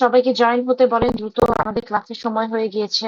সবাইকে জয়েন হতে বলেন দ্রুত, আমাদের ক্লাসের সময় হয়ে গিয়েছে।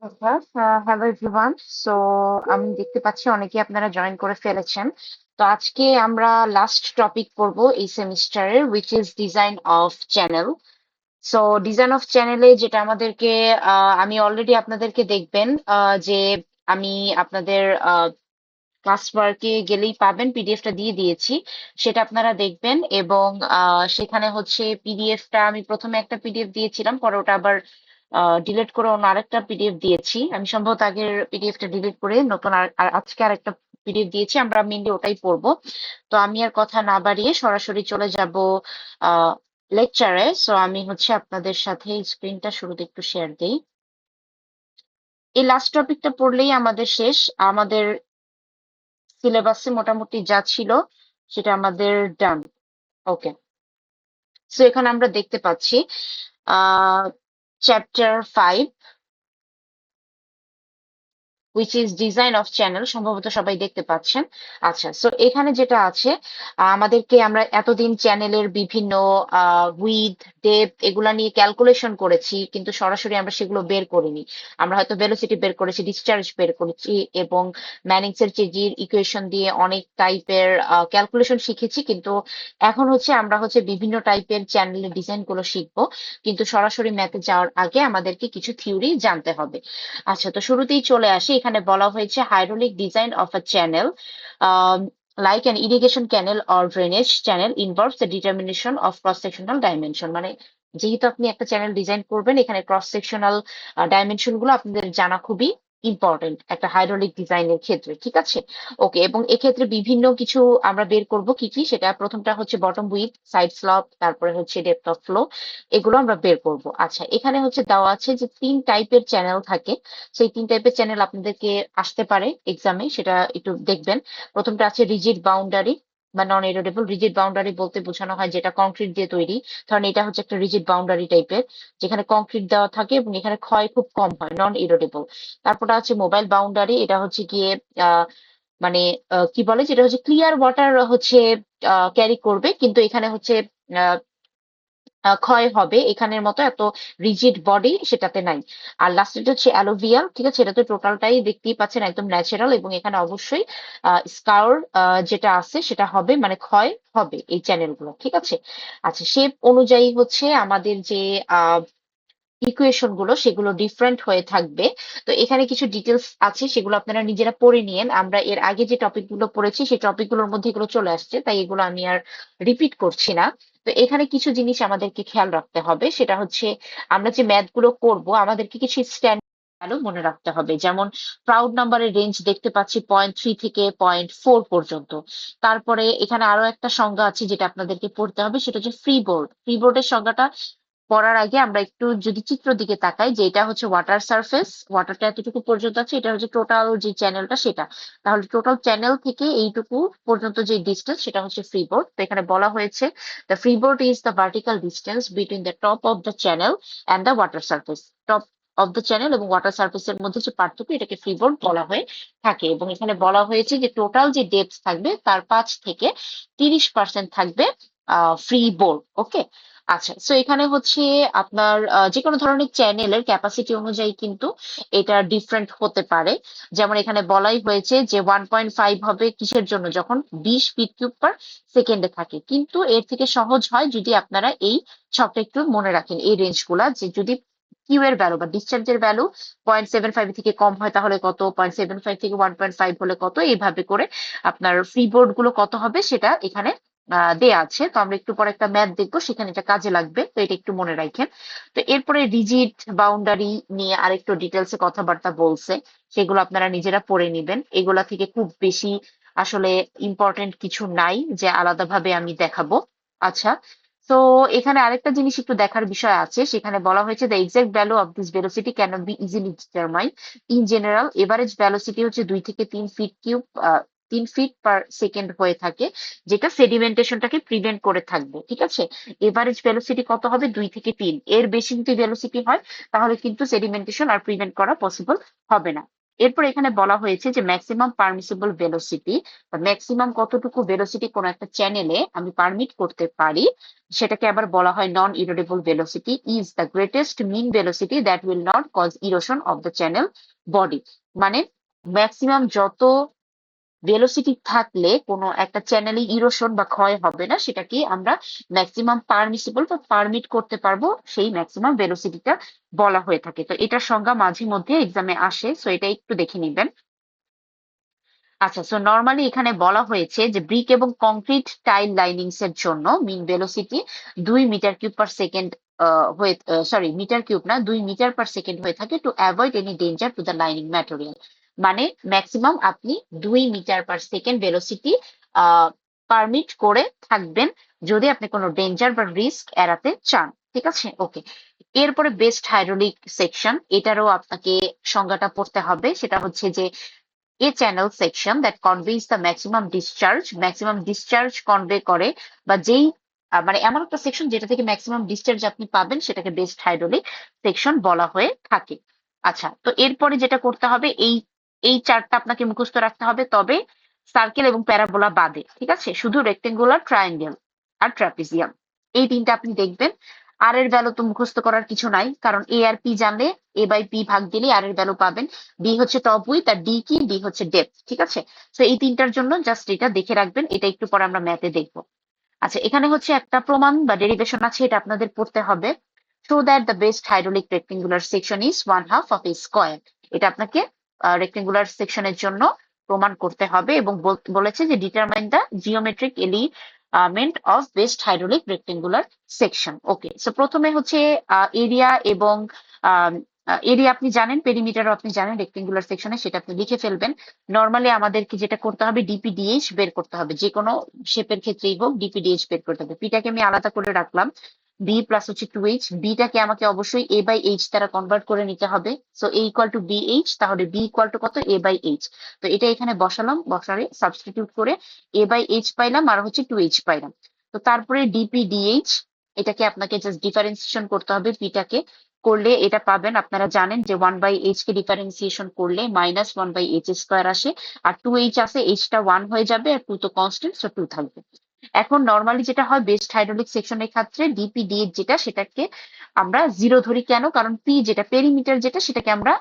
আচ্ছা, হ্যালো এভরিওয়ান। সো আমি দেখতে পাচ্ছি অনেকে আপনারা জয়েন করে ফেলেছেন। তো আজকে আমরা লাস্ট টপিক পড়বো এই সেমিস্টারের, which is design of channel. So design of চ্যানেলে যেটা আমাদেরকে আমি অলরেডি আপনাদেরকে দেখবেন যে আমি আপনাদের ক্লাস ওয়ার্কে গেলেই পাবেন, পিডিএফটা দিয়ে দিয়েছি, সেটা আপনারা দেখবেন। এবং সেখানে হচ্ছে পিডিএফটা আমি প্রথমে একটা পিডিএফ দিয়েছিলাম, পরে ওটা আবার ডিলিট করে অন্য আরেকটা পিডিএফ দিয়েছি। আমি সম্ভবত আগের পিডিএফটা ডিলিট করে নতুন আজকে আরেকটা পিডিএফ দিয়েছি, আমরা মেনলি ওটাই পড়বো। তো আমি আর কথা না বাড়িয়ে সরাসরি চলে যাব লেকচারে। সো আমি হচ্ছে আপনাদের সাথে স্ক্রিনটা শুরুতে একটু শেয়ার দিই। এই লাস্ট টপিকটা পড়লেই আমাদের শেষ। আমাদের সিলেবাসে মোটামুটি যা ছিল সেটা আমাদের ডান। ওকে, সো এখানে আমরা দেখতে পাচ্ছি আহ chapter 5, which is design of channel, সম্ভবত সবাই দেখতে পাচ্ছেন। আচ্ছা, সো এখানে যেটা আছে, আমাদেরকে আমরা এতদিন চ্যানেলের বিভিন্ন উইথ ডেপথ এগুলা নিয়ে ক্যালকুলেশন করেছি, কিন্তু সরাসরি আমরা সেগুলো বের করিনি। আমরা হয়তো ভেলোসিটি বের করেছি, ডিসচার্জ বের করেছি, এবং ম্যানিংসের চেজির ইকুয়েশন দিয়ে অনেক টাইপের ক্যালকুলেশন শিখেছি, কিন্তু এখন হচ্ছে আমরা হচ্ছে বিভিন্ন টাইপের চ্যানেলের ডিজাইন গুলো শিখবো। কিন্তু সরাসরি ম্যাথে যাওয়ার আগে আমাদেরকে কিছু থিওরি জানতে হবে। আচ্ছা, তো শুরুতেই চলে আসি। এখানে বলা হয়েছে hydraulic design of a channel like an irrigation canal or drainage channel involves the determination of cross sectional dimension। মানে যেহেতু আপনি একটা চ্যানেল ডিজাইন করবেন, এখানে ক্রস সেকশনাল ডাইমেনশন গুলো আপনাদের জানা খুবই ইম্পর্টেন্ট একটা হাইড্রোলিক ডিজাইনের ক্ষেত্রে, ঠিক আছে? ওকে, এবং এক্ষেত্রে বিভিন্ন কিছু আমরা বের করব। কি কি সেটা, প্রথমটা হচ্ছে বটম উইথ, সাইড স্লপ, তারপরে হচ্ছে ডেপথ অফ ফ্লো, এগুলো আমরা বের করব। আচ্ছা, এখানে হচ্ছে দেওয়া আছে যে 3 টাইপের চ্যানেল থাকে। সেই 3 টাইপের চ্যানেল আপনাদেরকে আসতে পারে এক্সামে, সেটা একটু দেখবেন। প্রথমটা আছে রিজিড বাউন্ডারি বা নন এরোডেবল। রিজিড বাউন্ডারি বলতে বোঝানো হয় যেটা কংক্রিট দিয়ে তৈরি। ধরেন এটা হচ্ছে একটা রিজিড বাউন্ডারি টাইপের, যেখানে কংক্রিট দেওয়া থাকে এবং এখানে ক্ষয় খুব কম হয়, নন এরোডেবল। তারপরটা আছে মোবাইল বাউন্ডারি। এটা হচ্ছে গিয়ে আহ মানে কি বলে, যেটা হচ্ছে ক্লিয়ার ওয়াটার হচ্ছে ক্যারি করবে, কিন্তু এখানে হচ্ছে ক্ষয় হবে এখানের মতো এত রিজিড বডি সেটাতে নাই। আর লাস্টেরটা হচ্ছে অ্যালোভিয়াল, ঠিক আছে, এটা তো টোটালটাই দেখতেই পাচ্ছেন একদম ন্যাচারাল, এবং এখানে অবশ্যই স্কার যেটা আছে সেটা হবে, মানে ক্ষয় হবে এই চ্যানেলগুলো, ঠিক আছে। আচ্ছা, শেপ অনুযায়ী হচ্ছে আমাদের যে ইকুয়েশন গুলো সেগুলো ডিফারেন্ট হয়ে থাকবে। তো এখানে কিছু ডিটেলস আছে, সেগুলো আপনারা নিজেরা পড়ে নিয়েন। আমরা এর আগে যে টপিক গুলো পড়েছি সেই টপিক গুলোর মধ্যে এগুলো চলে আসছে, তাই এগুলো আমি আর রিপিট করছি না। তো এখানে কিছু জিনিস আমাদেরকে খেয়াল রাখতে হবে, সেটা হচ্ছে আমরা যে ম্যাথ গুলো করবো আমাদেরকে কিছু স্ট্যান্ডার্ড ভ্যালু মনে রাখতে হবে। যেমন প্রাউড নাম্বারের রেঞ্জ দেখতে পাচ্ছি 0.3 থেকে 0.4 পর্যন্ত। তারপরে এখানে আরো একটা সংজ্ঞা আছে যেটা আপনাদেরকে পড়তে হবে, সেটা হচ্ছে ফ্রি বোর্ড। ফ্রি বোর্ডের সংজ্ঞাটা পড়ার আগে আমরা একটু যদি চিত্র দিকে তাকাই, যে এটা হচ্ছে ওয়াটার সারফেস, ওয়াটারটা এতটুকু পর্যন্ত আছে, এটা হচ্ছে টোটাল যে চ্যানেলটা সেটা। তাহলে টোটাল চ্যানেল থেকে এইটুকু পর্যন্ত যে ডিস্টেন্স সেটা হচ্ছে ফ্রিবোর্ড। তো এখানে বলা হয়েছে the freeboard is the vertical distance between the top of the channel and the water surface. Top of the channel এবং ওয়াটার সারফেসের মধ্যে যে পার্থক্য এটাকে ফ্রিবোর্ড বলা হয়ে থাকে। এবং এখানে বলা হয়েছে যে টোটাল যে ডেপথ থাকবে তার 5 থেকে 30% থাকবে ফ্রি বোর্ড। ওকে, আচ্ছা, সো এখানে হচ্ছে আপনার যে কোনো ধরনের চ্যানেলের ক্যাপাসিটি অনুযায়ী কিন্তু এটা ডিফারেন্ট হতে পারে। যেমন এখানে বলাই হয়েছে যে 1.5 হবে কিসের জন্য, যখন 20 ফিট কিউব পার সেকেন্ডে থাকে। কিন্তু এর থেকে সহজ হয় যদি আপনারা এই ছকটা একটু মনে রাখেন, এই রেঞ্জ গুলা, যে যদি কিউ এর ভ্যালু বা ডিসচার্জের ভ্যালু 0.75 থেকে কম হয় তাহলে কত, 0.75 থেকে 1.5 হলে কত, এইভাবে করে আপনার ফ্রি বোর্ড গুলো কত হবে সেটা এখানে দেয়া আছে। তো আমরা একটু পরে একটা ম্যাথ দেখবো, সেখানে এটা কাজে লাগবে, তো এটা একটু মনে রাখেন। তো এরপরে রিজিড বাউন্ডারি নিয়ে আরেকটু ডিটেলসে কথাবার্তা বলছে, সেগুলো আপনারা নিজেরা পড়ে নিবেন। এগুলা থেকে খুব বেশি আসলে ইম্পর্টেন্ট কিছু নাই যে আলাদাভাবে আমি দেখাবো। আচ্ছা, তো এখানে আরেকটা জিনিস একটু দেখার বিষয় আছে, সেখানে বলা হয়েছে the exact value of this velocity cannot be easily determined. In general average velocity হচ্ছে 2 থেকে 3 feet cube 3 feet per second হয়ে থাকে, যেটা সেডিমেন্টেশনটাকে প্রিভেন্ট করে থাকবে, ঠিক আছে। এভারেজ ভেলোসিটি কত হবে, 2 থেকে 3, এর বেশি যদি ভেলোসিটি হয় তাহলে কিন্তু সেডিমেন্টেশন আর প্রিভেন্ট করা পসিবল হবে না। এরপর এখানে বলা হয়েছে যে ম্যাক্সিমাম পারমিসিবল ভেলোসিটি, বা ম্যাক্সিমাম কতটুকু ভেলোসিটি কোন একটা চ্যানেলে আমি পারমিট করতে পারি, সেটাকে আবার বলা হয় non erodible velocity, is the greatest mean velocity that will not cause erosion of the channel body. মানে ম্যাক্সিমাম যত ভেলোসিটি থাকলে কোনো একটা চ্যানেলে ইরোশন বা ক্ষয় হবে না, সেটাকে আমরা ম্যাক্সিমাম পারমিসিবল বা পারমিট করতে পারবো, সেই ম্যাক্সিমাম ভেলোসিটিটা বলা হয়ে থাকে। তো এটার সংজ্ঞা মাঝে মধ্যে এক্সামে আসে, সো এটা একটু দেখে নিবেন। আচ্ছা, সো নর্মালি এখানে বলা হয়েছে যে ব্রিক এবং কংক্রিট টাইল লাইনিংস এর জন্য mean velocity 2 metre cube per second হয়ে, সরি মিটার কিউব না, 2 মিটার পার সেকেন্ড হয়ে থাকে, to avoid any danger to the lining material. মানে ম্যাক্সিমাম আপনি 2 metre per second velocity permit করে থাকবেন যদি আপনি কোনো ডেঞ্জার বা রিস্ক এড়াতে চান, ঠিক আছে। ওকে, এরপরে বেস্ট হাইড্রোলিক সেকশন, এটারও আপনাকে সংজ্ঞাটা পড়তে হবে। সেটা হচ্ছে যে a channel section that conveys the maximum discharge convey করে, বা যেই মানে এমন একটা সেকশন যেটা থেকে ম্যাক্সিমাম ডিসচার্জ আপনি পাবেন সেটাকে বেস্ট হাইড্রোলিক সেকশন বলা হয়ে থাকে। আচ্ছা, তো এরপরে যেটা করতে হবে, এই এই চারটা আপনাকে মুখস্থ রাখতে হবে, তবে সার্কেল এবং প্যারাবোলা বাদে, ঠিক আছে। শুধু রেক্টেঙ্গুলার, ট্রায়াঙ্গেল আর ট্রাপিজিয়াম, এই তিনটা আপনি দেখবেন। আর এর ভ্যালু তো মুখস্থ করার কিছু নাই, কারণ এ আর পি জানলে এ বাই পি ভাগ দিলে আর এর ভ্যালু পাবেন। বি হচ্ছে টপ উইথ, আর ডি কি, ডি হচ্ছে ডেপথ, ঠিক আছে। তো এই তিনটার জন্য জাস্ট এটা দেখে রাখবেন, এটা একটু পরে আমরা ম্যাথে দেখবো। আচ্ছা, এখানে হচ্ছে একটা প্রমাণ বা ডেরিভেশন আছে, এটা আপনাদের পড়তে হবে। Show that the best hydraulic rectangular section is 1/2 of A square. এটা আপনাকে রেক্টেঙ্গুলার সেকশনের জন্য প্রমাণ করতে হবে, এবং বলেছে যে determine the geometric element of best hydraulic rectangular section. Okay, so প্রথমে হচ্ছে এরিয়া এবং এরিয়া আপনি জানেন, পেরিমিটারও আপনি জানেন রেক্টেঙ্গুলার সেকশনে, সেটা আপনি লিখে ফেলবেন। নর্মালি আমাদেরকে যেটা করতে হবে, ডিপিডিএইচ বের করতে হবে, যে কোনো শেপের ক্ষেত্রেই হোক ডিপিডিএইচ বের করতে হবে। পিটাকে আমি আলাদা করে রাখলাম, বি প্লাস হচ্ছে 2h, বিটাকে আমাকে অবশ্যই এ বাই এইচ দ্বারা কনভার্ট করে নিতে হবে। So A equal to B H, তাহলে বি ইকুয়াল টু কত, এ বাই এইচ। তো এটা এখানে বসালাম, বসালে সাবস্টিটিউট করে এ বাই এইচ পাইলাম, আর হচ্ছে 2h পাইলাম। তো তারপরে ডিপিডিএইচ, এটাকে আপনাকে জাস্ট ডিফারেন্সিয়েশন করতে হবে, পিটাকে করলে এটা পাবেন। আপনারা জানেন যে 1/h কে ডিফারেন্সিয়েশন করলে -1/h স্কোয়ার আসে, আর 2h আছে, h টা 1 হয়ে যাবে, আর 2 তো কনস্ট্যান্ট, সো 2 থাকবে। এখন নরমালি যেটা হয় বেস্ট হাইড্রোলিক সেকশনের ক্ষেত্রে ডিপিডিএইচ যেটা সেটাকে আমরা 0 ধরি, কেন? কারণ পি যেটা পেরিমিটার যেটা সেটাকে আমরা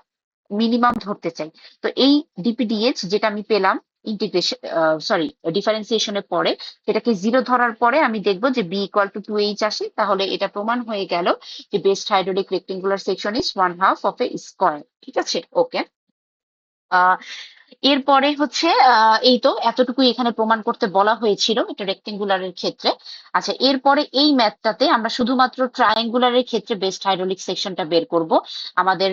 মিনিমাম ধরতে চাই। তো এই ডিপিডিএইচ যেটা আমি পেলাম ইন্টিগ্রেশন, সরি, ডিফারেন্সিয়েশনের পরে সেটাকে 0 ধরার পরে আমি দেখবো যে বি ইকুয়াল টু 2h আসে, তাহলে এটা প্রমাণ হয়ে গেল যে best hydraulic rectangular section is 1/2 of A square. ঠিক আছে, ওকে। এরপরে হচ্ছে এই তো এতটুকুই এখানে প্রমাণ করতে বলা হয়েছিল এটা রেক্টেঙ্গুলারের ক্ষেত্রে। আচ্ছা, এরপরে এই ম্যাথটাতে আমরা শুধুমাত্র ট্রায়াঙ্গুলারের ক্ষেত্রে বেস্ট হাইড্রোলিক সেকশনটা বের করব। আমাদের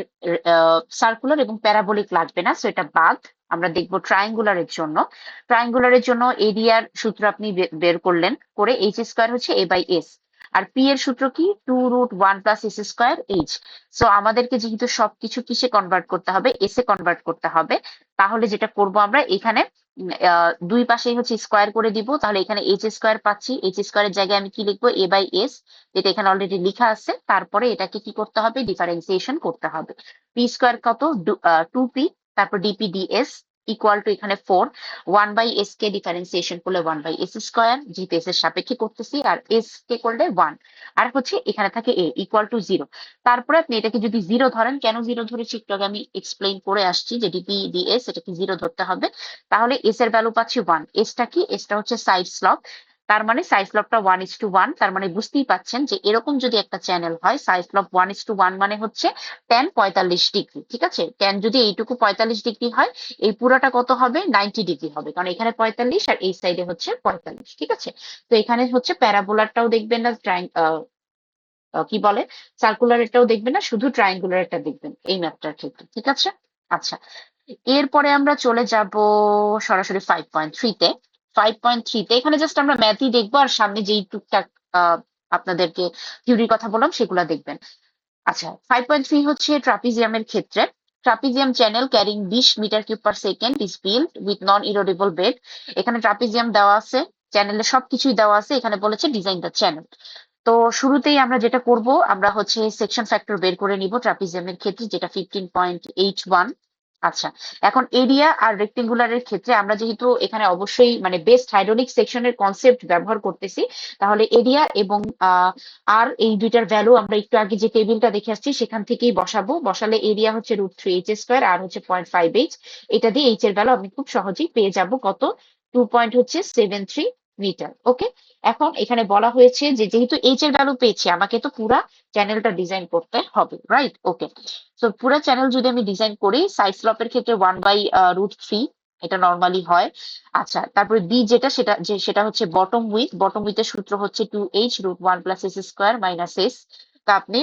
সার্কুলার এবং প্যারাবোলিক লাগবে না, সো এটা বাদ। আমরা দেখবো ট্রায়াঙ্গুলারের জন্য। ট্রায়াঙ্গুলারের জন্য এরিয়ার সূত্র আপনি বের করলেন, করে এইচ স্কোয়ার হচ্ছে এ বাই এস। আর পি এর সূত্র কি? 2√1 plus S square H. So আমাদেরকে যেহেতু সবকিছু কিসে কনভার্ট করতে হবে, এস এ কনভার্ট করতে হবে। তাহলে যেটা করব আমরা এখানে দুই পাশেই হচ্ছে স্কোয়ার করে দিব, তাহলে এখানে এইচ স্কোয়ার পাচ্ছি। এইচ স্কোয়ারের জায়গায় আমি কি লিখবো? এ বাই এস, যেটা এখানে অলরেডি লেখা আছে। তারপরে এটাকে কি করতে হবে? ডিফারেন্সিয়েশন করতে হবে। পি স্কোয়ার কত? 2p, তারপর ডিপিডিএস ইকুয়াল টু এখানে 4, 1/s কে ডিফারেন্সিয়েশন করলে 1/s স্কোয়ার, যেহেতু এস এর সাপেক্ষে করতেছি, আর এস কে করলে 1। আর হচ্ছে এখানে থাকে এ ইকুয়াল টু 0। তারপরে আপনি এটাকে যদি 0 ধরেন, কেন 0 ধরেছি একটু আগে আমি এক্সপ্লেইন করে আসছি যে ডিপিডিএস এটাকে 0 ধরতে হবে। তাহলে এস এর ভ্যালু পাচ্ছি 1। এসটা কি? এসটা হচ্ছে সাইড স্লপ। তার মানে সাইড স্লপটা 1:1। তার মানে বুঝতেই পাচ্ছেন যে এরকম যদি একটা চ্যানেল হয়, সাইড স্লপ 1:1 মানে হচ্ছে tan 45 ডিগ্রি। ঠিক আছে, tan যদি এইটুকু 45 ডিগ্রি হয়, এই পুরাটা কত হবে? 90 ডিগ্রি হবে, কারণ এখানে 45 আর এই সাইডে হচ্ছে 45। ঠিক আছে, তো এখানে হচ্ছে প্যারাবোলারটাও দেখবেন না, কি বলে, সার্কুলারটাও দেখবেন না, শুধু ট্রায়াঙ্গুলারটা দেখবেন এই ম্যাথটার ক্ষেত্রে। ঠিক আছে, আচ্ছা। এরপরে আমরা চলে যাব সরাসরি 5.3 তে। 5.3 তে এখানে জাস্ট আমরা ম্যাথই দেখবো, আর সামনে যেই টুকটাক আপনাদেরকে থিওরির কথা বললাম সেগুলা দেখবেন। আচ্ছা, 5.3 হচ্ছে ট্রাপিজিয়ামের ক্ষেত্রে। Trapezium channel carrying 20 metre cube per second is build with non erodible bed. এখানে ট্রাপিজিয়াম দেওয়া আছে, চ্যানেলে সবকিছুই দেওয়া আছে, এখানে বলেছে ডিজাইন দ্য চ্যানেল। তো শুরুতেই আমরা যেটা করব, আমরা হচ্ছে সেকশন ফ্যাক্টর বের করে নিব ট্রাপিজিয়ামের ক্ষেত্রে, যেটা 15.81। আচ্ছা, এখন এরিয়া আর রেক্টেঙ্গুলারের ক্ষেত্রে আমরা যেহেতু এখানে অবশ্যই মানে বেস্ট হাইড্রোলিক সেকশনের কনসেপ্ট ব্যবহার করতেছি, তাহলে এরিয়া এবং আর এই দুইটার ভ্যালু আমরা একটু আগে যে টেবিলটা দেখে আসছি সেখান থেকেই বসাবো। বসালে এরিয়া হচ্ছে √3h², আর হচ্ছে 0.5h। এটা দিয়ে এইচ এর ভ্যালু আমি খুব সহজেই পেয়ে যাব কত? 2.73 মিটার। ওকে, এখন এখানে বলা হয়েছে যে যেহেতু এইচ এর ভ্যালু পেয়েছি, আমাকে তো পুরা চ্যানেলটা ডিজাইন করতে হবে, রাইট? ওকে, তো পুরা চ্যানেল যদি আমি ডিজাইন করি, সাইড স্লপের ক্ষেত্রে 1/√3, এটা নর্মালি হয়। আচ্ছা, তারপরে বি যেটা, সেটা হচ্ছে বটম উইথ। বটম উইথের সূত্র হচ্ছে 2h√1 plus S square minus S. তা আপনি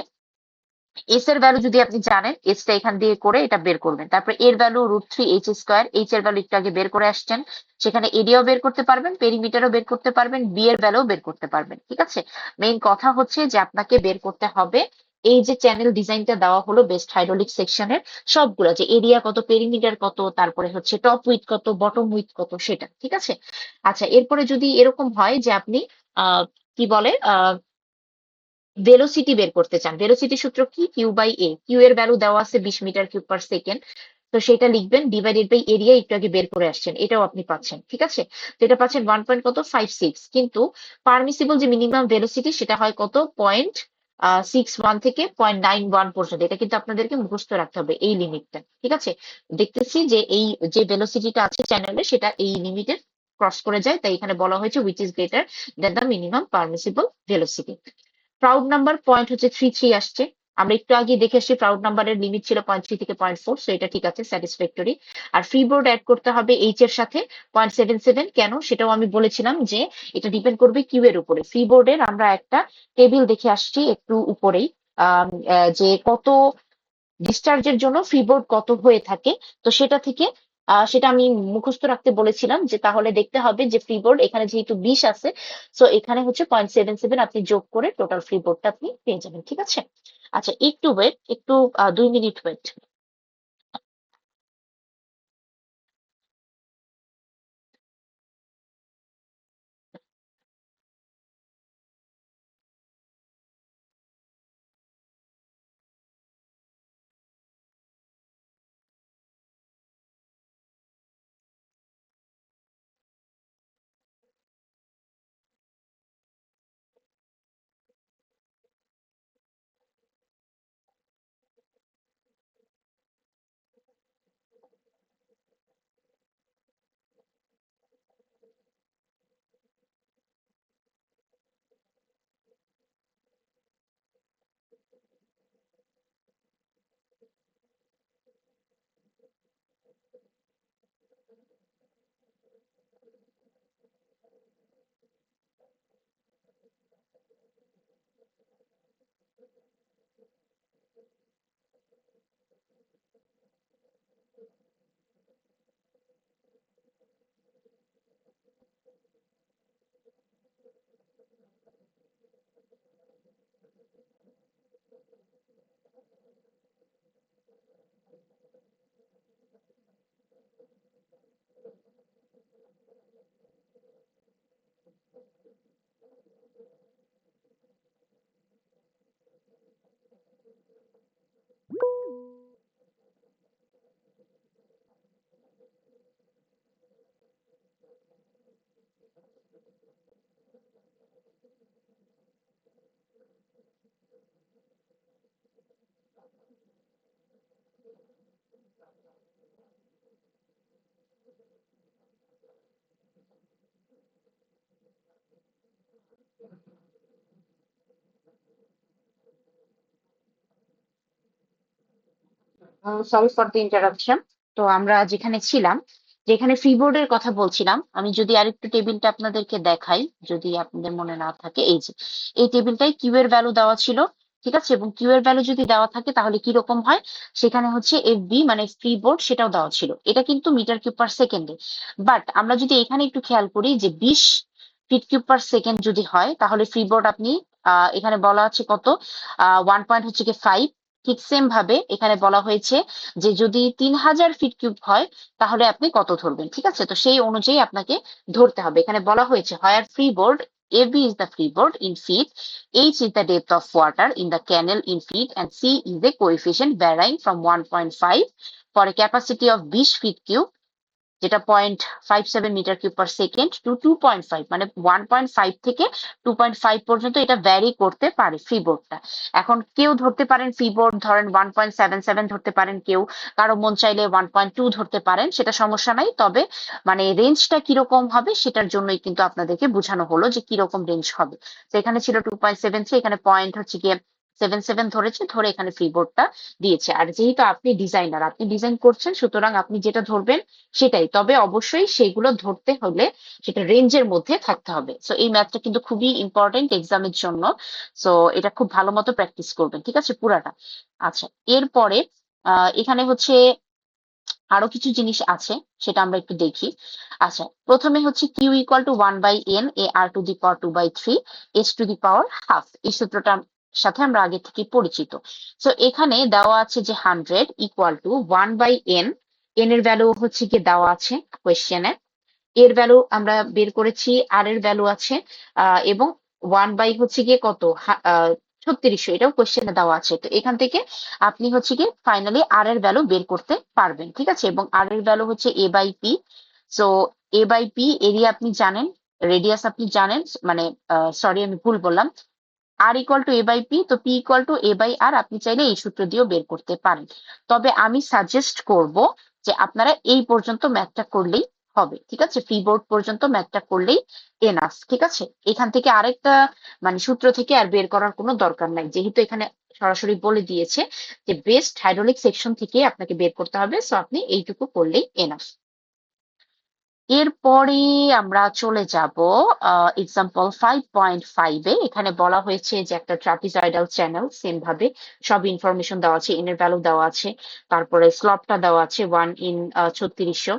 এস এর ভ্যালু যদি আপনি জানেন, এসটা এখান দিয়ে করে এটা বের করবেন। তারপর এর ভ্যালু √3h²। এইচ এর ভ্যালু একটু আগে বের করে আসছেন, সেখানে এরিয়াও বের করতে পারবেন, পেরিমিটারও বের করতে পারবেন, বি এর ভ্যালু বের করতে পারবেন। ঠিক আছে, মেইন কথা হচ্ছে যে আপনাকে বের করতে হবে এই যে চ্যানেল ডিজাইনটা দেওয়া হলো বেস্ট হাইড্রোলিক সেকশনের, সবগুলো যে এরিয়া কত, পেরিমিটার কত, তারপরে হচ্ছে টপ উইথ কত, বটম উইথ কত, সেটা। ঠিক আছে, আচ্ছা। এরপরে যদি এরকম হয় যে আপনি কি বলে ভেলোসিটি বের করতে চান, ভেলোসিটি সূত্র কি? কিউ/এ। কিউ এর ভ্যালু দেওয়া আছে 20 মিটার কিউব পার সেকেন্ড, তো সেটা লিখবেন ডিভাইডেড বাই এরিয়া, একটু আগে বের করে আসছেন, এটাও আপনি পাচ্ছেন। ঠিক আছে, তো এটা পাচ্ছেন 1.56। কিন্তু পারমিসিবল যে মিনিমাম ভেলোসিটি সেটা হয় কত? 0.61 থেকে 0.91 পর্যন্ত। এটা কিন্তু আপনাদেরকে মুখস্থ রাখতে হবে এই লিমিটটা। ঠিক আছে, দেখতেছি যে এই যে ভেলোসিটিটা আছে চ্যানেলে সেটা এই লিমিটের ক্রস করে যায়, তাই এখানে বলা হয়েছে which is greater than the minimum permissible velocity. Proud number point হচ্ছে 3.3 আসছে। আমরা একটু আগে দেখে আসছি প্রাউড নাম্বারের লিমিট ছিল 0.3 থেকে 0.4, সো এটা ঠিক আছে, স্যাটিসফ্যাক্টরি। আর ফ্রি বোর্ড অ্যাড করতে হবে এইচ এর সাথে 0.77। কেন সেটাও আমি বলেছিলাম যে এটা ডিপেন্ড করবে কিউ এর উপরে। ফ্রি বোর্ডের আমরা একটা টেবিল দেখে আসছি একটু উপরেই, যে কত ডিসচার্জের জন্য ফ্রিবোর্ড কত হয়ে থাকে। তো সেটা থেকে সেটা আমি মুখস্থ রাখতে বলেছিলাম, যে তাহলে দেখতে হবে যে ফ্রিবোর্ড এখানে যেহেতু 20 আছে, সো এখানে হচ্ছে 0.77 আপনি যোগ করে টোটাল ফ্রিবোর্ডটা আপনি পেয়ে যাবেন। ঠিক আছে, আচ্ছা একটু ওয়েট, একটু 2 minute wait. Sorry for the interruption. তো আমরা যেখানে ছিলাম, যেখানে ফ্রিবোর্ডের কথা বলছিলাম, আমি যদি আরেকটু টেবিলটা আপনাদেরকে দেখাই, যদি আপনাদের মনে না থাকে, এই যে এই টেবিলটায় কিউ এর ভ্যালু দেওয়া ছিল, ঠিক আছে? এবং কিউ এর ভ্যালু যদি দেওয়া থাকে তাহলে কি রকম হয়, সেখানে হচ্ছে এফবি মানে ফ্রিবোর্ড সেটাও দেওয়া ছিল। এটা কিন্তু মিটার কিউব পার সেকেন্ডে। বাট আমরা যদি এখানে একটু খেয়াল করি যে 20 ফিট কিউব পার সেকেন্ড যদি হয়, তাহলে ফ্রিবোর্ড আপনি এখানে বলা আছে কত, 1.5। ঠিক সেম ভাবে এখানে বলা হয়েছে যে যদি 3000 ফিট কিউব হয় তাহলে আপনি কত ধরবেন, ঠিক আছে? তো সেই অনুযায়ী আপনাকে ধরতে হবে। এখানে বলা হয়েছে হোয়ার ফ্রিবোর্ড AB is the freeboard in feet, H is the depth of water in the canal in feet, and C is the coefficient varying from 1.5 for a capacity of 20 feet cube, যেটা 0.57 metre cube per second to 2.5, মানে 1.5 থেকে 2.5 পর্যন্ত এটা vary করতে পারে ফ্রিবোর্ডটা। এখন কেউ ধরতে পারেন ফ্রিবোর্ড ধরেন 1.77 ধরতে পারেন, কেউ কারো মন চাইলে 1.2 ধরতে পারেন, সেটা সমস্যা নাই। তবে মানে রেঞ্জটা কিরকম হবে সেটার জন্যই কিন্তু আপনাদেরকে বোঝানো হলো যে কিরকম রেঞ্জ হবে। তো এখানে ছিল 2.73, এখানে পয়েন্ট হচ্ছে গিয়ে 77 ধরেছে, ধরে এখানে ফ্রিবোর্ডটা দিয়েছে। আর যেহেতু আপনি ডিজাইনার, আপনি ডিজাইন করছেন, সুতরাং আপনি যেটা ধরবেন সেটাই। তবে অবশ্যই সেগুলো ধরতে হলে সেটা রেঞ্জের মধ্যে থাকতে হবে। সো এই ম্যাথটা কিন্তু খুবই ইম্পর্টেন্ট এক্সামের জন্য। সো এটা খুব ভালো মতো প্র্যাকটিস করবেন, ঠিক আছে, পুরাটা। আচ্ছা, এরপরে এখানে হচ্ছে আরো কিছু জিনিস আছে, সেটা আমরা একটু দেখি। আচ্ছা, প্রথমে হচ্ছে Q equal to 1/n A R to the power 2/3 H to the power half. এই সূত্রটা সাথে আমরা আগে থেকে পরিচিত। সো এখানে দেওয়া আছে যে 100 ইকুয়াল টু 1/n, এন এর ভ্যালু হচ্ছে কি দেওয়া আছে কোয়েশ্চেনে, এর ভ্যালু আমরা বের করেছি, আর এর ভ্যালু আছে এবং 1 বাই হচ্ছে গিয়ে কত, 3600, এটাও কোশ্চেনে দেওয়া আছে। তো এখান থেকে আপনি হচ্ছে গিয়ে ফাইনালি আর এর ভ্যালু বের করতে পারবেন, ঠিক আছে? এবং আর এর ভ্যালু হচ্ছে A/P। সো A/P, এরিয়া আপনি জানেন, রেডিয়াস আপনি জানেন, মানে সরি আমি ভুল বললাম, আর ইকুয়াল টু A/P, তো P ইকুয়াল টু A/R আপনি চাইলে এই সূত্র দিয়েও বের করতে পারেন। তবে আমি সাজেস্ট করব যে আপনারা এই পর্যন্ত ম্যাথটা করলেই হবে, ঠিক আছে? ফ্রি বোর্ড পর্যন্ত ম্যাথটা করলেই এনাফ, ঠিক আছে? এখান থেকে আরেকটা মানে সূত্র থেকে আর বের করার কোনো দরকার নাই, যেহেতু এখানে সরাসরি বলে দিয়েছে যে বেস্ট হাইড্রোলিক সেকশন থেকে আপনাকে বের করতে হবে। সো আপনি এইটুকু করলেই এনাফ। এরপরে আমরা চলে যাব এক্সাম্পল 5.5 এ। এখানে বলা হয়েছে যে একটা ট্রাপিজয়েডাল চ্যানেল, সেম ভাবে সব ইনফরমেশন দেওয়া আছে, এর ভ্যালু দেওয়া আছে, তারপরে স্লপটা দেওয়া আছে 1/3600,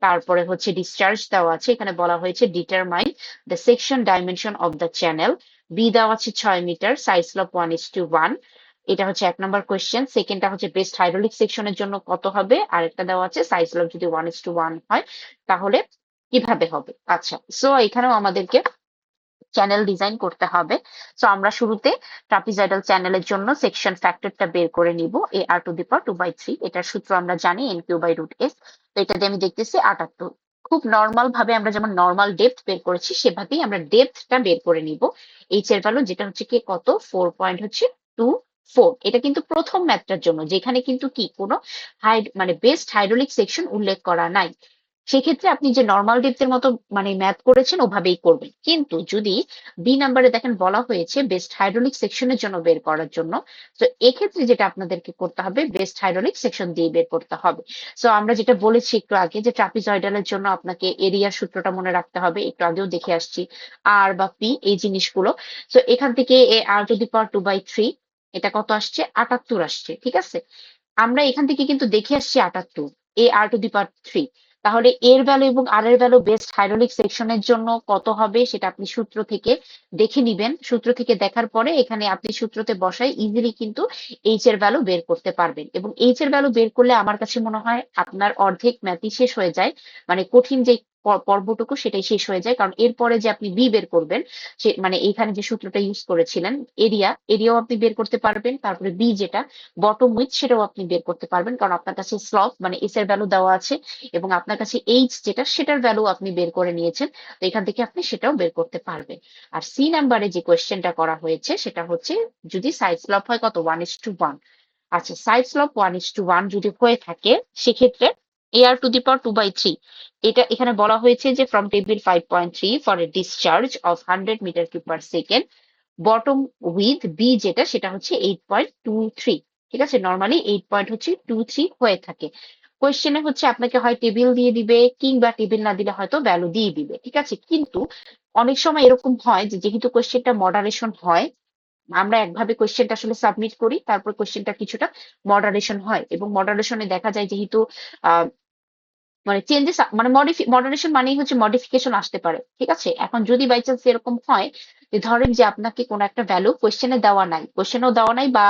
তারপরে হচ্ছে ডিসচার্জ দেওয়া আছে। এখানে বলা হয়েছে determine the section dimension of the channel, B দেওয়া আছে 6 মিটার, সাইজ স্লপ 1:1। এটা হচ্ছে 1 নম্বর কোয়েশ্চেন। সেকেন্ডটা হচ্ছে বেস্ট হাইড্রোলিক সেকশনের জন্য কত হবে, আর একটা দেওয়া আছে সাইজ স্লপ যদি 1:1 হয় তাহলে কিভাবে হবে। আচ্ছা, সো এখানেও আমাদেরকে চ্যানেল ডিজাইন করতে হবে। সো আমরা শুরুতে ট্রাপিজয়েডাল চ্যানেলের জন্য সেকশন ফ্যাক্টরটা বের করে নিব, এ আর টু দি পাওয়ার 2/3। এটার সূত্র আমরা জানি n কিউ/√s। তো এটা দিয়ে আমি দেখতেছি 78। খুব নর্মাল ভাবে আমরা যেমন নর্মাল ডেপথ বের করেছি সেভাবেই আমরা ডেপথটা বের করে নিব। এইচ এর ভ্যালু যেটা হচ্ছে কি কত, 4.24। এটা কিন্তু প্রথম ম্যাথটার জন্য, যেখানে কিন্তু কি কোনো মানে বেস্ট হাইড্রোলিক সেকশন উল্লেখ করা নাই। সেক্ষেত্রে আপনি যে নর্মাল ডেপথের মতো মানে ম্যাথ করেছেন ওভাবেই করবেন। কিন্তু যদি বি নাম্বারে দেখেন বলা হয়েছে বেস্ট হাইড্রোলিক সেকশনের জন্য বের করার জন্য, তো এক্ষেত্রে যেটা আপনাদেরকে করতে হবে বেস্ট হাইড্রোলিক সেকশন দিয়ে বের করতে হবে। সো আমরা যেটা বলেছি একটু আগে যে ট্রাপিজয়েডালের জন্য আপনাকে এরিয়ার সূত্রটা মনে রাখতে হবে, একটু আগেও দেখে আসছি, আর বা পি এই জিনিসগুলো। সো এখান থেকে এ আর টু দি পাওয়ার 2/3 এটা কত আসছে, 78 আসছে। ঠিক আছে, আমরা এখান থেকে কিন্তু দেখে আসছি 78 এ আর টু দি পাওয়ার 3। তাহলে এর ভ্যালু এবং আর এর ভ্যালু বেস্ট হাইড্রোলিক সেকশনের জন্য কত হবে সেটা আপনি সূত্র থেকে দেখে নিবেন। সূত্র থেকে দেখার পরে এখানে আপনি সূত্রতে বসায় ইজিলি কিন্তু এইচ এর ভ্যালু বের করতে পারবেন, এবং এইচ এর ভ্যালু বের করলে আমার কাছে মনে হয় আপনার অর্ধেক ম্যাথই শেষ হয়ে যায়। মানে কঠিন যে পর্বটুকু সেটাই শেষ হয়ে যায়, কারণ এরপরে যে আপনি বি বের করবেন, সে মানে এইখানে যে সূত্রটা ইউজ করেছিলেন এরিয়াও আপনি বের করতে পারবেন, তারপরে বি যেটা বটম উইথ সেটাও আপনি বের করতে পারবেন, কারণ আপনার কাছে স্লপ মানে এস এর ভ্যালু দেওয়া আছে, এবং আপনার কাছে এইচ যেটা সেটার ভ্যালু আপনি বের করে নিয়েছেন। তো এখান থেকে আপনি সেটাও বের করতে পারবেন। আর সি নাম্বারে যে কোয়েশ্চেনটা করা হয়েছে সেটা হচ্ছে যদি সাইড স্লপ হয় কত, 1:1। আচ্ছা, সাইড স্লপ 1:1 যদি হয়ে থাকে সেক্ষেত্রে এ আর টু দি পাওয়ার 2/3, এটা এখানে বলা হয়েছে যে from table 5.3 for a discharge of 100 metre cube per second, bottom with B যেটা সেটা হচ্ছে 8.23। ঠিক আছে, নর্মালি 8.23 হয়ে থাকে। কোয়েশ্চেনে হচ্ছে আপনাকে হয় টেবিল দিয়ে দিবে কিংবা টেবিল না দিলে হয়তো ভ্যালু দিয়ে দিবে। ঠিক আছে, কিন্তু অনেক সময় এরকম হয় যে যেহেতু কোয়েশ্চেনটা মডারেশন হয়, আমরা একভাবে কোয়েশ্চেনটা আসলে সাবমিট করি, তারপর কোয়েশ্চেনটা কিছুটা মডারেশন হয়, এবং মডারেশনে দেখা যায় যেহেতু আহ মানে চেঞ্জেস মানে মডারেশন মানেই হচ্ছে মডিফিকেশন আসতে পারে। ঠিক আছে, এখন যদি বাই চান্স এরকম হয় যে ধরেন যে আপনাকে কোনো একটা ভ্যালু কোয়েশ্চেনেও দেওয়া নাই, বা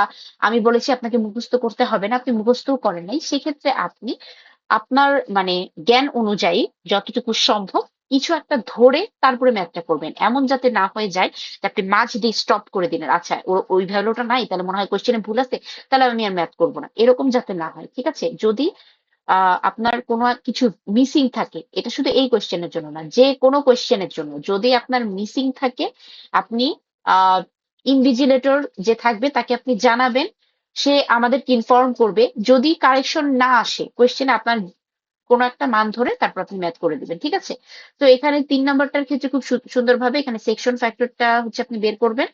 আমি বলেছি আপনাকে মুখস্থ করতে হবে না, আপনি মুখস্থও করেন নাই, সেক্ষেত্রে আপনি আপনার মানে জ্ঞান অনুযায়ী যতটুকু সম্ভব কিছু একটা ধরে তারপরে ম্যাথটা করবেন, এমন যাতে না হয়ে যায় যে আপনি মাঝ দিয়ে স্টপ করে দিলেন, আচ্ছা ওই ভ্যালুটা নাই তাহলে মনে হয় কোয়েশ্চেনে ভুল আছে, তাহলে আমি আর ম্যাথ করবো না, এরকম যাতে না হয়। ঠিক আছে, যদি আপনার কোনো কিছু মিসিং থাকে, এটা শুধু এই কোয়েশ্চেনের জন্য না, যে কোনো কোয়েশ্চেনের জন্য যদি আপনার মিসিং থাকে, আপনি আহ ইনভিজিলেটর যে থাকবে তাকে আপনি জানাবেন, সে আমাদেরকে ইনফর্ম করবে। যদি কারেকশন না আসে কোয়েশ্চেনে, আপনার কোনো একটা মান ধরে তারপর আপনি ম্যাথ করে দিবেন। ঠিক আছে, তো এখানে 3 নাম্বারটার ক্ষেত্রে খুব সুন্দরভাবে এখানে সেকশন ফ্যাক্টরটা হচ্ছে আপনি বের করবেন।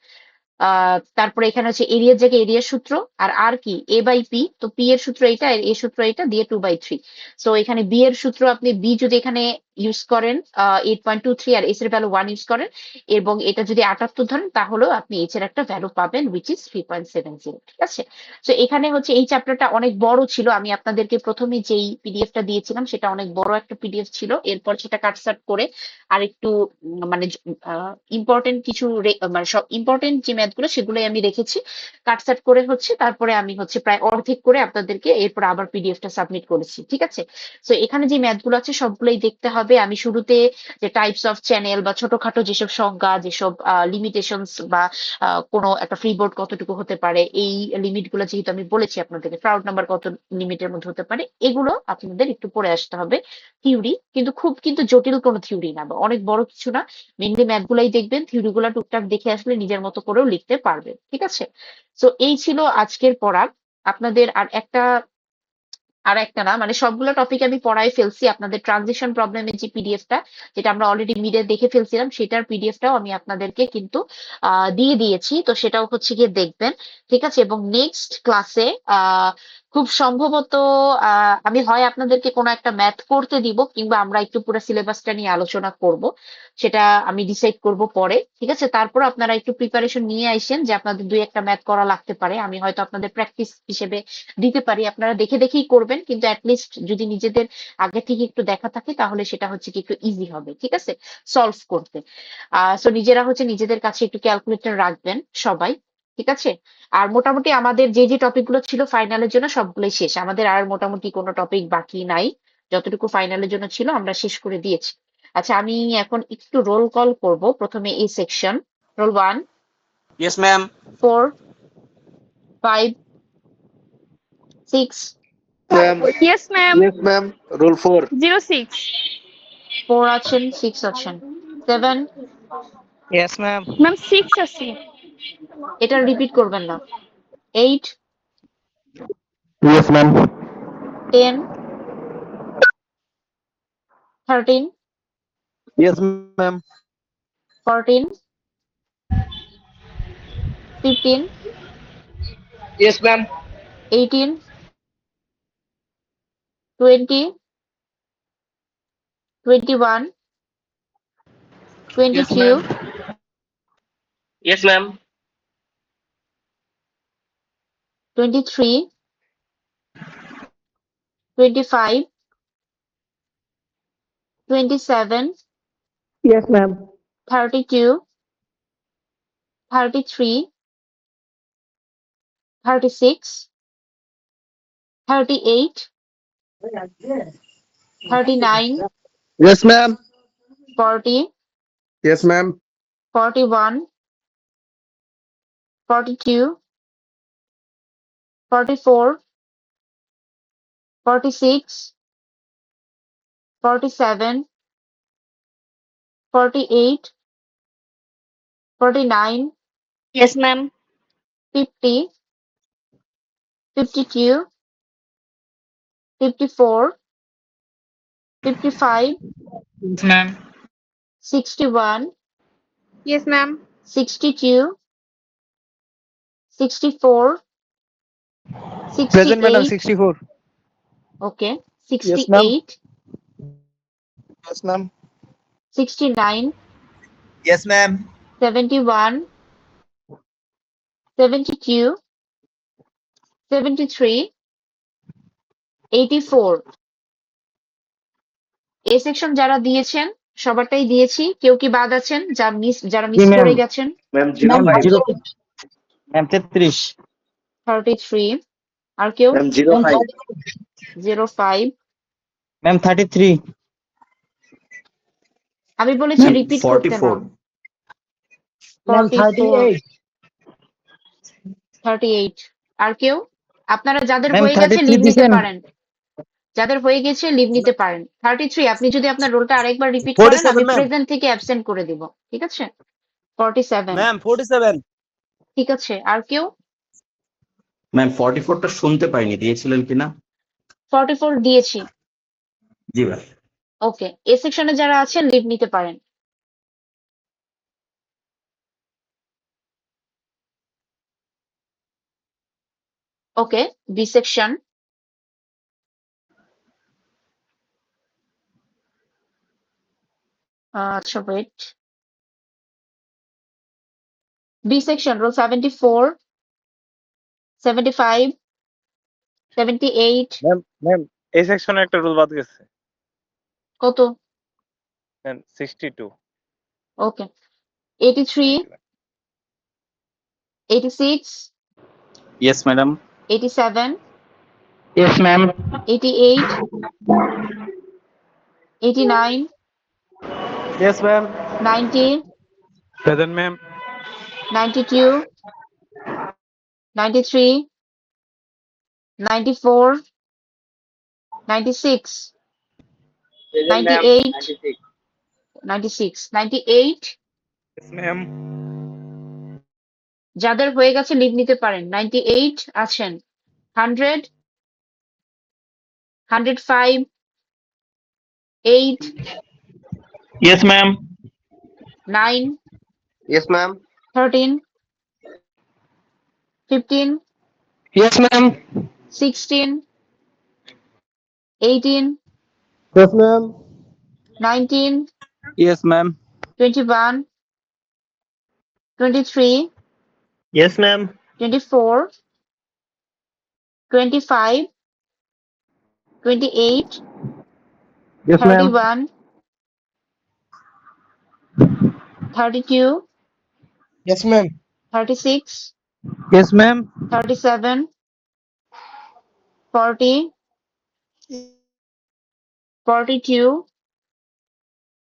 তারপরে এখানে হচ্ছে এরিয়ার জায়গায় এরিয়ার সূত্র, আর আর কি এ বাই পি, তো পি এর সূত্র এটা, আর এ সূত্র এটা দিয়ে 2/3। সো এখানে বি এর সূত্র আপনি বি যদি এখানে ইউজ করেন 8.23, আর এস এর ভ্যালু 1 ইউজ করেন, এবং এটা যদি 78 ধরেন, তাহলেও আপনি এইচ এর একটা ভ্যালু পাবেন উইচ ইজ 3.70। ঠিক আছে, তো এখানে হচ্ছে এই চ্যাপ্টারটা অনেক বড় ছিল, আমি আপনাদেরকে প্রথমে যেই পিডিএফটা দিয়েছিলাম সেটা অনেক বড় একটা পিডিএফ ছিল, এরপর সেটা কাটসাট করে আর একটু মানে ইম্পর্টেন্ট কিছু মানে সব ইম্পর্টেন্ট যে ম্যাথগুলো সেগুলোই আমি রেখেছি কাটসাট করে, হচ্ছে তারপরে আমি হচ্ছে প্রায় অর্ধেক করে আপনাদেরকে এরপর আবার পিডিএফটা সাবমিট করেছি। ঠিক আছে, তো এখানে যে ম্যাথগুলো আছে সবগুলোই দেখতে হবে। আমি শুরুতে যে টাইপস অফ চ্যানেল বা ছোটখাটো যেসব সংজ্ঞা, যেসব লিমিটেশনস বা কোনো একটা ফ্রিবোর্ড কতটুকু হতে পারে, এই লিমিট গুলো যেহেতু আমি বলেছি আপনাদেরকে, ক্রাউড নাম্বার কত লিমিটের মধ্যে হতে পারে, এগুলো আপনাদের একটু পড়ে আসতে হবে। থিওরি কিন্তু খুব কিন্তু জটিল কোনো থিওরি না বা অনেক বড় কিছু না, মেনলি ম্যাথ গুলাই দেখবেন, থিওরি গুলা টুকটাক দেখে আসলে নিজের মতো করেও লিখতে পারবেন। ঠিক আছে, তো এই ছিল আজকের পড়া আপনাদের। আর একটা না মানে সবগুলো টপিক আমি পড়াই ফেলছি। আপনাদের ট্রানজিশন প্রবলেমের যে পিডিএফটা, যেটা আমরা অলরেডি মিডে দেখে ফেলছিলাম, সেটার পিডিএফটাও আমি আপনাদেরকে কিন্তু দিয়ে দিয়েছি, তো সেটাও হচ্ছে গিয়ে দেখবেন। ঠিক আছে, এবং নেক্সট ক্লাসে খুব সম্ভবত আমি হয় আপনাদেরকে কোনো একটা ম্যাথ করতে দিব, কিংবা আমরা একটু পুরো সিলেবাসটা নিয়ে আলোচনা করব, সেটা আমি ডিসাইড করব পরে। ঠিক আছে, তারপর আপনারা একটু প্রিপারেশন নিয়ে আইসেন যে আপনাদের 2-1টা ম্যাথ করা লাগতে পারে, আমি হয়তো আপনাদের প্র্যাকটিস হিসেবে দিতে পারি, আপনারা দেখে দেখেই করবেন, কিন্তু অ্যাটলিস্ট যদি নিজেদের আগে থেকে একটু দেখা থাকে তাহলে সেটা হচ্ছে কি একটু ইজি হবে। ঠিক আছে, সলভ করতে। সো নিজেরা হচ্ছে নিজেদের কাছে একটু ক্যালকুলেটর রাখবেন সবাই। ঠিক আছে, আর মোটামুটি আমাদের যে যে টপিক গুলো ছিল ফাইনালের জন্য সবগুলোই শেষ, আমাদের আর মোটামুটি কোনো টপিক বাকি নাই, যতটুকু ফাইনালের জন্য ছিল আমরা শেষ করে দিয়েছি। আচ্ছা, আমি এখন একটু রোল কল করব। প্রথমে এই section, role 1, Yes, ma'am. 4, 5, 6, Ma'am. Yes, ma'am. Yes, ma'am. Rule 4. 06. 4 আছেন, 6 আছেন, 7, Yes, ma'am. Ma'am, 6 আছে। এটা রিপিট করবেন না, 8, Yes, ma'am. 10, 13, Yes, ma'am. 14, 15, Yes, ma'am. 18, 20, 21, Yes, 22, ma'am. Yes, ma'am. 23, 25, 27, Yes, ma'am. 32, 33, 36, 38, 39, Yes, ma'am. 40, Yes, ma'am. 41, 42, 44, 46, 47, 48, 49, Yes, ma'am. 50, 52, 54, 55, Yes, ma'am. 61, Yes, ma'am. 62, 64, Present, madam. 68, 64. okay, Yes, ma'am. 68, Yes, ma'am. 69, Yes, ma'am. 71, 72, 73, 84. এ section যারা দিয়েছেন সবারটাই দিয়েছি। কেউ কি বাদ আছেন যারা জি miss করে ma'am. গেছেন? Ma'am, ma'am 05. 33। 33, আর কেউ? Ma'am, ma'am 05. 05, ম্যাম 33। আমি বলেছি ম্যাম রিপিট করতে না। 44, ম্যাম 44, 38। 38, আর কেউ? আপনারা যাদের ম্যাম হয়ে গেছে 33 লিভ নিতে দিছেন। পারেন। যাদের হয়ে গেছে লিভ নিতে পারেন। 33, আপনি যদি আপনার রোলটা আরেকবার রিপিট করেন 47, আমি ma'am. প্রেজেন্ট থেকে অ্যাবসেন্ট করে দিব। ঠিক আছে? 47, Ma'am, 47. ঠিক আছে, আর কেউ? ম্যাম 44টা শুনতে পাইনি, দিয়েছিলেন কিনা? 44 দিয়েছি। জি ভাই। ওকে, এ সেকশনে যারা আছেন লিভ নিতে পারেন। Okay, B section. আচ্ছা, wait. B section roll 74, 75, 78, ma'am এই সেকশনে একটা রুল বাদ গেছে। কত? Ma'am 62। Okay, 83, 86, yes madam. 87, yes ma'am. 88, 89, yes ma'am. 90, present ma'am. 92, 93, 94, 96, present ma'am. 98, 96, 98, yes ma'am. যাদের হয়ে গেছে লিভ নিতে পারেন। 98 আছেন। 100, 105, 8, yes ma'am. 9, Yes, ma'am. 13, 15, yes ma'am. 16, 18, Yes, ma'am. 19, yes ma'am. 21, 23, yes ma'am. 24, 25, 28, Yes, ma'am. 31, 32, yes ma'am. 36, yes ma'am. 37, 40, 42,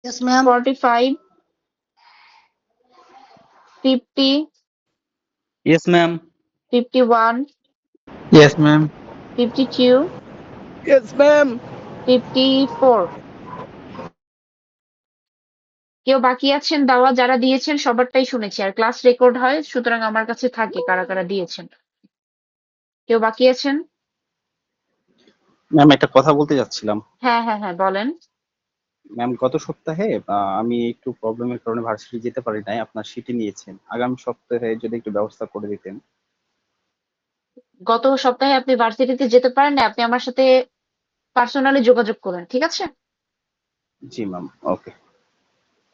yes ma'am. 45, 50, yes ma'am. 51, yes ma'am. 52, yes ma'am. 54. কেউ বাকি আছেন দেওয়া? যারা দিয়েছেন সবারটাই শুনেছি, আর ক্লাস রেকর্ড হয়, সুতরাং আমার কাছে থাকে কারা কারা দিয়েছেন। কেউ বাকি আছেন? ম্যাম একটা কথা বলতে যাচ্ছিলাম। হ্যাঁ, হ্যাঁ, হ্যাঁ, বলেন। ম্যাম গত সপ্তাহে আমি একটু প্রবলেমের কারণে ভার্সিটি যেতে পারি নাই, আপনার সিটি নিয়েছেন, আগামী সপ্তাহে যদি একটু ব্যবস্থা করে দিতেন। গত সপ্তাহে আপনি ভার্সিটিতে যেতে পারেন না, আপনি আমার সাথে পার্সোনালি যোগাযোগ করেন, ঠিক আছে? জি ম্যাম, ওকে।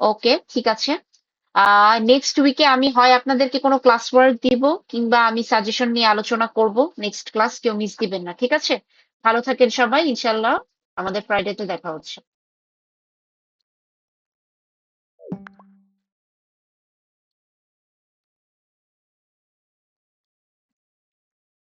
ওকে, ঠিক আছে। নেক্সট উইকে আমি হয় আপনাদেরকে কোনো ক্লাস ওয়ার্ক দিব, কিংবা আমি সাজেশন নিয়ে আলোচনা করব। নেক্সট ক্লাস কেউ মিস দিবেন না, ঠিক আছে? ভালো থাকেন সবাই, ইনশাল্লাহ আমাদের ফ্রাইডেতে দেখা হচ্ছে।